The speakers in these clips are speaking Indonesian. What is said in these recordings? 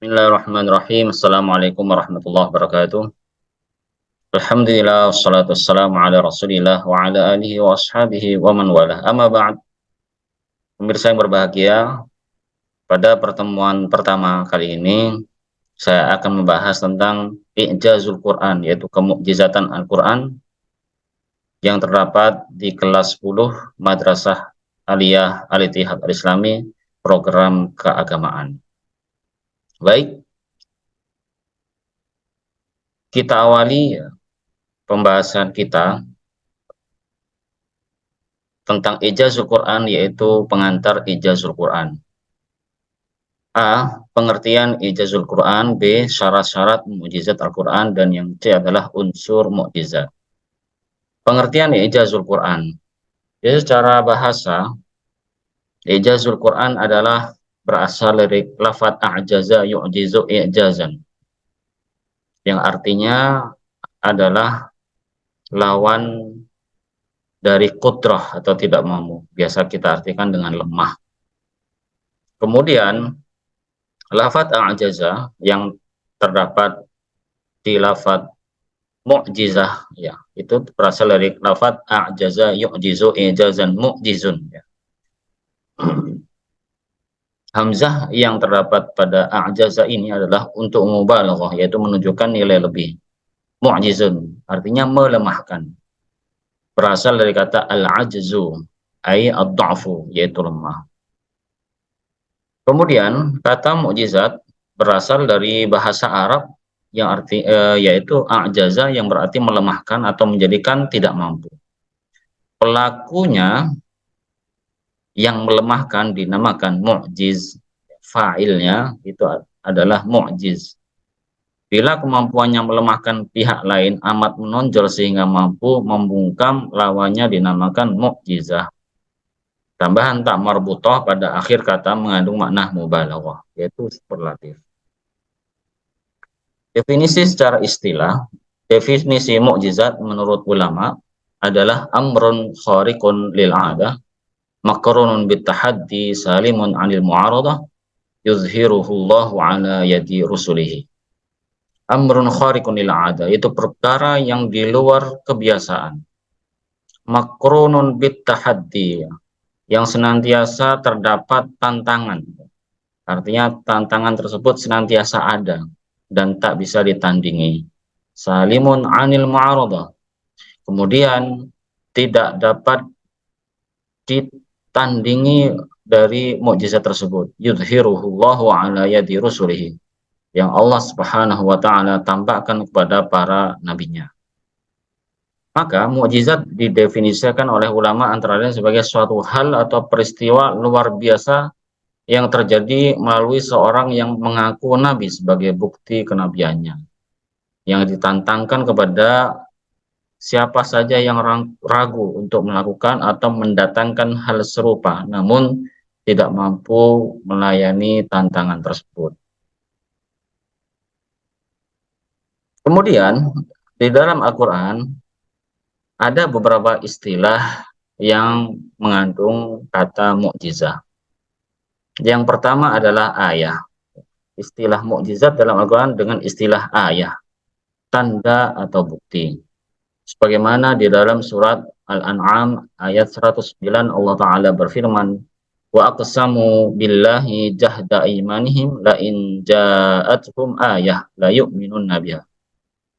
Bismillahirrahmanirrahim. Assalamualaikum warahmatullahi wabarakatuh. Alhamdulillah, wassalatu wassalamu ala rasulillah wa ala alihi wa ashabihi wa man walah. Amma ba'd. Pemirsa yang berbahagia, pada pertemuan pertama kali ini, saya akan membahas tentang i'jazul Quran, yaitu kemukjizatan Al-Quran yang terdapat di kelas 10 Madrasah Aliyah Al-Ittihad Al-Islami, program keagamaan. Baik, kita awali pembahasan kita tentang ijazul Quran, yaitu pengantar ijazul Quran. A. Pengertian ijazul Quran. B. Syarat-syarat mukjizat Al-Quran. Dan yang C adalah unsur mukjizat. Pengertian ijazul Quran. Jadi secara bahasa, ijazul Quran adalah berasal dari lafaz a'jaza yu'jizu i'jazan, yang artinya adalah lawan dari qudrah atau tidak mampu. Biasa kita artikan dengan lemah. Kemudian lafaz a'jaza yang terdapat di lafaz mu'jizah, ya, itu berasal dari lafaz a'jaza yu'jizu i'jazan mu'jizun, ya. Hamzah yang terdapat pada a'jaza ini adalah untuk mubalaghah, yaitu menunjukkan nilai lebih. Mu'jizun artinya melemahkan, berasal dari kata al-ajzu ai ad-dha'fu, yaitu lemah. Kemudian kata mukjizat berasal dari bahasa Arab yang yaitu a'jaza, yang berarti melemahkan atau menjadikan tidak mampu. Pelakunya yang melemahkan dinamakan mu'jiz. Fa'ilnya itu adalah mu'jiz. Bila kemampuannya melemahkan pihak lain amat menonjol sehingga mampu membungkam lawannya dinamakan mu'jizah. Tambahan tak marbutah pada akhir kata mengandung makna mubalaghah, yaitu superlatif. Definisi secara istilah, definisi mukjizat menurut ulama adalah amrun khariqun lil 'adah, makrunun bitahaddi, salimun 'anil mu'aradah, yuzhiruhu Allahu 'ala yadi rusulihi. Amrun khariqun lil 'adah itu perkara yang di luar kebiasaan. Makrunun bitahaddi, yang senantiasa terdapat tantangan. Artinya tantangan tersebut senantiasa ada dan tak bisa ditandingi. Salimun 'anil mu'aradah, kemudian tidak dapat ditandingi dari mukjizat tersebut. Yudhiruhullahu ala yadi rusulihi, yang Allah Subhanahu wa taala tampakkan kepada para nabinya. Maka mukjizat didefinisikan oleh ulama antara lain sebagai suatu hal atau peristiwa luar biasa yang terjadi melalui seorang yang mengaku nabi sebagai bukti kenabiannya, yang ditantangkan kepada siapa saja yang ragu untuk melakukan atau mendatangkan hal serupa, namun tidak mampu melayani tantangan tersebut. Kemudian, di dalam Al-Quran, ada beberapa istilah yang mengandung kata mukjizah. Yang pertama adalah ayah. Istilah mukjizat dalam Al-Quran dengan istilah ayah, tanda atau bukti. Sebagaimana di dalam surat Al-An'am ayat 109, Allah Ta'ala berfirman, wa aqsamu billahi jahda imanihim la in ja'atuhum ayah la yu'minun nabiha.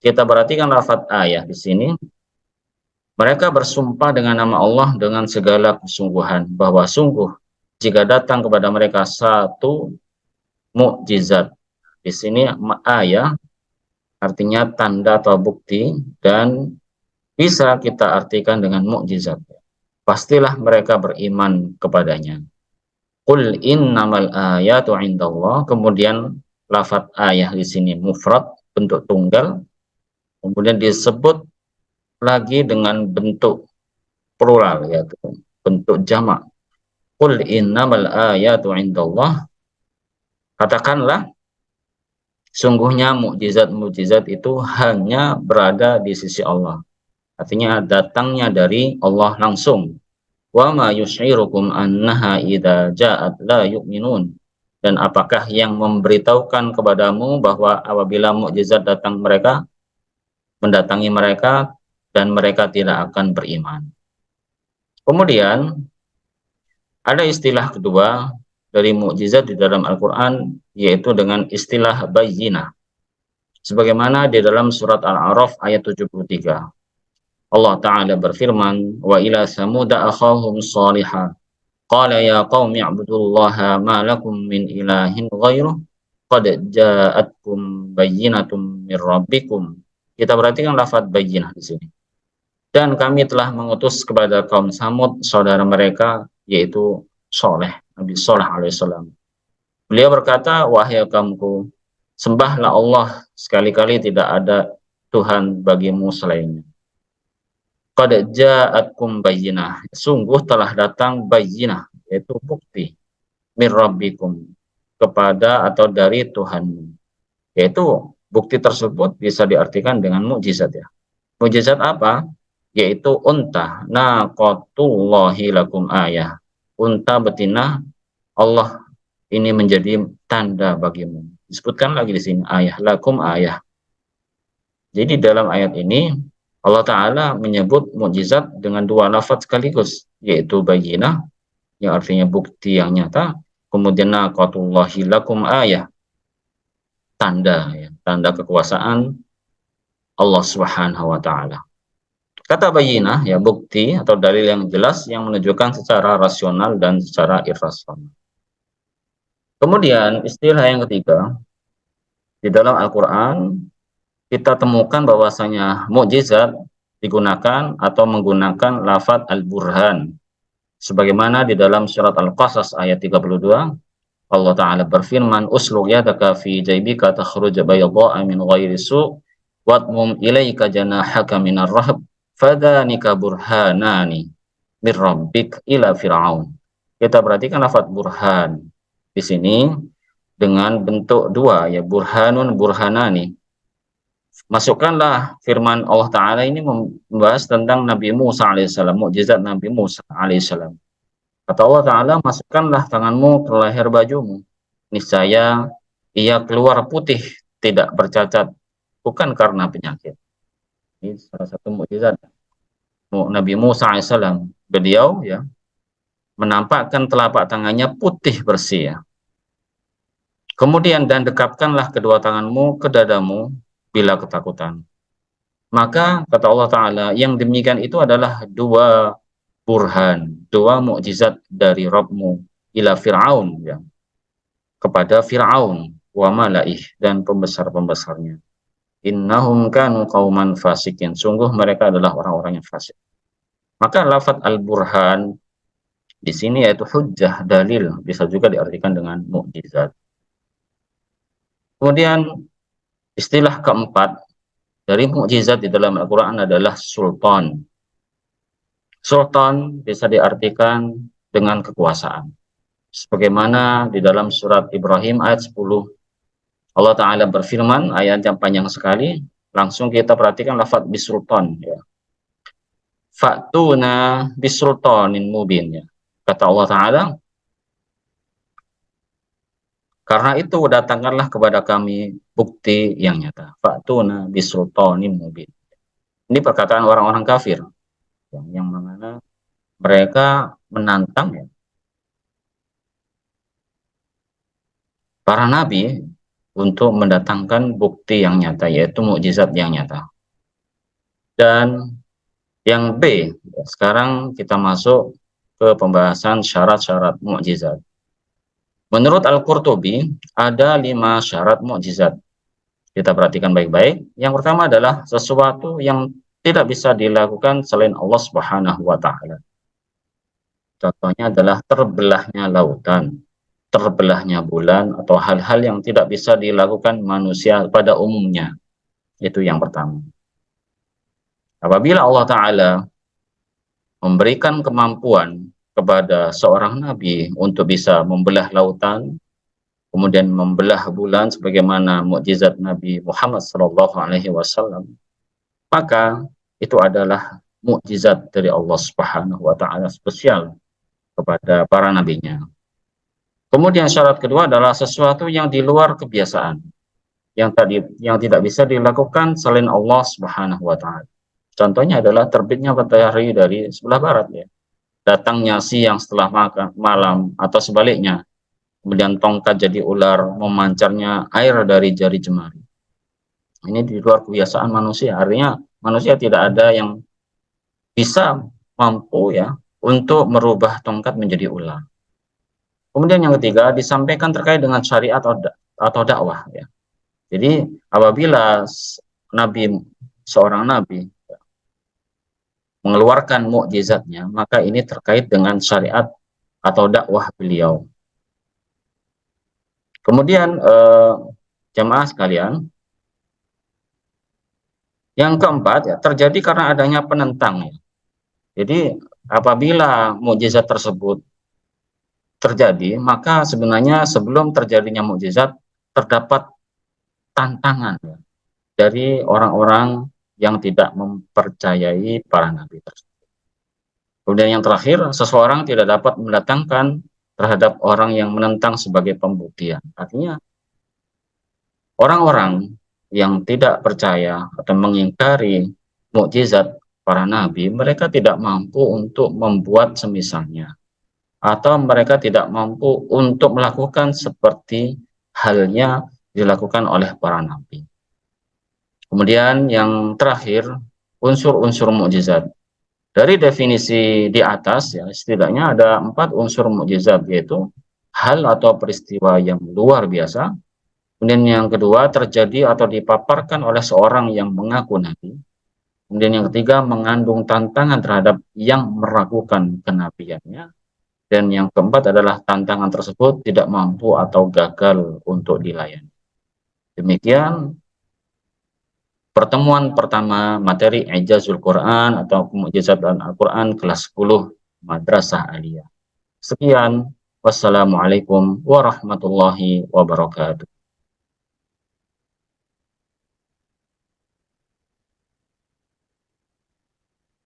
Kita perhatikan lafaz ayah di sini. Mereka bersumpah dengan nama Allah dengan segala kesungguhan bahwa sungguh jika datang kepada mereka satu mukjizat. Di sini ayah artinya tanda atau bukti, dan bisa kita artikan dengan mukjizat. Pastilah mereka beriman kepadanya. Qul innamal ayatu indallah. Kemudian lafaz ayah di sini mufrad, bentuk tunggal. Kemudian disebut lagi dengan bentuk plural, yaitu bentuk jamak. Qul innamal ayatu indallah. Katakanlah, sungguhnya mukjizat-mukjizat itu hanya berada di sisi Allah. Artinya datangnya dari Allah langsung. Wa ma yus'irukum annaha idza ja'at la yu'minun. Dan apakah yang memberitahukan kepadamu bahwa apabila mukjizat mendatangi mereka dan mereka tidak akan beriman. Kemudian ada istilah kedua dari mukjizat di dalam Al-Quran, yaitu dengan istilah bayyinah. Sebagaimana di dalam surat Al-A'raf ayat 73. Allah Ta'ala berfirman, wa ila samuda akhahum salihah. Qala ya qaumi i'budullaha ma lakum min ilahin ghairuh. Qad ja'atkum bayyinatum min rabbikum. Kita perhatikan lafaz bayyinah di sini. Dan kami telah mengutus kepada kaum Samud saudara mereka, yaitu Soleh, Nabi Soleh alaihissalam. Beliau berkata, wahai kaumku, sembahlah Allah, sekali-kali tidak ada Tuhan bagimu selainnya. Qad ja'atkum bayyinah, sungguh telah datang bayyinah, yaitu bukti, min rabbikum, kepada atau dari Tuhanmu. Yaitu bukti tersebut bisa diartikan dengan mukjizat ya. Mukjizat apa? Yaitu unta, naqatullahi lakum ayah. Unta betina Allah ini menjadi tanda bagimu. Disebutkan lagi di sini ayah, lakum ayah. Jadi dalam ayat ini Allah Ta'ala menyebut mukjizat dengan dua lafaz sekaligus, yaitu bayyinah, yang artinya bukti yang nyata, kemudian naqatullahi lakum ayah, tanda, ya, tanda kekuasaan Allah Subhanahu wa Ta'ala. Kata bayyinah, ya bukti atau dalil yang jelas yang menunjukkan secara rasional dan secara irrasional. Kemudian istilah yang ketiga, di dalam Al-Quran kita temukan bahwasanya mukjizat digunakan atau menggunakan lafaz al-burhan. Sebagaimana di dalam surat Al-Qasas ayat 32, Allah Ta'ala berfirman, Uslug yadaka fi jaybika takhruj bayadha'a min ghairi su' wadmum ilaika janahaka minar rahb fadhanika burhanani mir rabbik ila fir'aun. Kita perhatikan lafaz burhan di sini dengan bentuk dua, ya, burhanun burhanani. Masukkanlah firman Allah Ta'ala ini membahas tentang Nabi Musa alaihissalam, mukjizat Nabi Musa alaihissalam. Kata Allah Ta'ala, masukkanlah tanganmu ke leher bajumu, niscaya ia keluar putih, tidak bercacat, bukan karena penyakit. Ini salah satu mukjizat Nabi Musa alaihissalam. Beliau, ya, menampakkan telapak tangannya putih bersih, ya. Kemudian, dan dekapkanlah kedua tanganmu ke dadamu bila ketakutan. Maka kata Allah Ta'ala, yang demikian itu adalah dua burhan, dua mukjizat dari Rabbmu ila Fir'aun, ya, kepada Fir'aun wa malaih dan pembesar-pembesarnya. Innahum kanu qauman fasikin, sungguh mereka adalah orang-orang yang fasik. Maka lafaz al-burhan di sini yaitu hujjah, dalil, bisa juga diartikan dengan mukjizat. Kemudian istilah keempat dari mukjizat di dalam Al-Quran adalah sultan. Sultan bisa diartikan dengan kekuasaan. Sebagaimana di dalam surat Ibrahim ayat 10, Allah Ta'ala berfirman, ayat yang panjang sekali, langsung kita perhatikan lafaz bisultan, ya. Fa'tuna bisultanin mubin, ya. Kata Allah Ta'ala, karena itu datangkanlah kepada kami bukti yang nyata. Fa'tuna bisultanin mubin. Ini perkataan orang-orang kafir, yang mana mereka menantang, ya, para nabi untuk mendatangkan bukti yang nyata, yaitu mukjizat yang nyata. Dan yang B, sekarang kita masuk ke pembahasan syarat-syarat mukjizat. Menurut Al-Qurtubi, ada 5 syarat mukjizat. Kita perhatikan baik-baik. Yang pertama adalah sesuatu yang tidak bisa dilakukan selain Allah Subhanahu wa Ta'ala. Contohnya adalah terbelahnya lautan, terbelahnya bulan, atau hal-hal yang tidak bisa dilakukan manusia pada umumnya. Itu yang pertama. Apabila Allah Ta'ala memberikan kemampuan kepada seorang nabi untuk bisa membelah lautan, kemudian membelah bulan sebagaimana mukjizat Nabi Muhammad SAW, maka itu adalah mukjizat dari Allah Subhanahu wa Ta'ala spesial kepada para nabinya. Kemudian syarat kedua adalah sesuatu yang di luar kebiasaan, yang tidak bisa dilakukan selain Allah Subhanahu wa taala. Contohnya adalah terbitnya matahari dari sebelah barat ya. Datangnya siang setelah malam atau sebaliknya. Kemudian tongkat jadi ular, memancarnya air dari jari jemari. Ini di luar kebiasaan manusia. Artinya manusia tidak ada yang bisa mampu ya untuk merubah tongkat menjadi ular. Kemudian yang ketiga disampaikan terkait dengan syariat atau dakwah ya. Jadi apabila nabi seorang nabi mengeluarkan mukjizatnya, maka ini terkait dengan syariat atau dakwah beliau. Kemudian jamaah sekalian, yang keempat ya terjadi karena adanya penentang ya. Jadi apabila mukjizat tersebut terjadi, maka sebenarnya sebelum terjadinya mukjizat terdapat tantangan ya, dari orang-orang yang tidak mempercayai para nabi tersebut. Kemudian yang terakhir, seseorang tidak dapat mendatangkan terhadap orang yang menentang sebagai pembuktian. Artinya orang-orang yang tidak percaya atau mengingkari mukjizat para nabi, mereka tidak mampu untuk membuat semisalnya, atau mereka tidak mampu untuk melakukan seperti halnya dilakukan oleh para nabi. Kemudian yang terakhir, unsur-unsur mukjizat. Dari definisi di atas, ya, setidaknya ada 4 unsur mukjizat, yaitu hal atau peristiwa yang luar biasa. Kemudian yang kedua, terjadi atau dipaparkan oleh seorang yang mengaku nabi. Kemudian yang ketiga, mengandung tantangan terhadap yang meragukan kenabiannya. Dan yang keempat adalah tantangan tersebut tidak mampu atau gagal untuk dilayani. Demikian pertemuan pertama materi Ijazul Quran atau Mukjizat Al-Quran kelas 10 Madrasah Aliyah. Sekian, wassalamualaikum warahmatullahi wabarakatuh.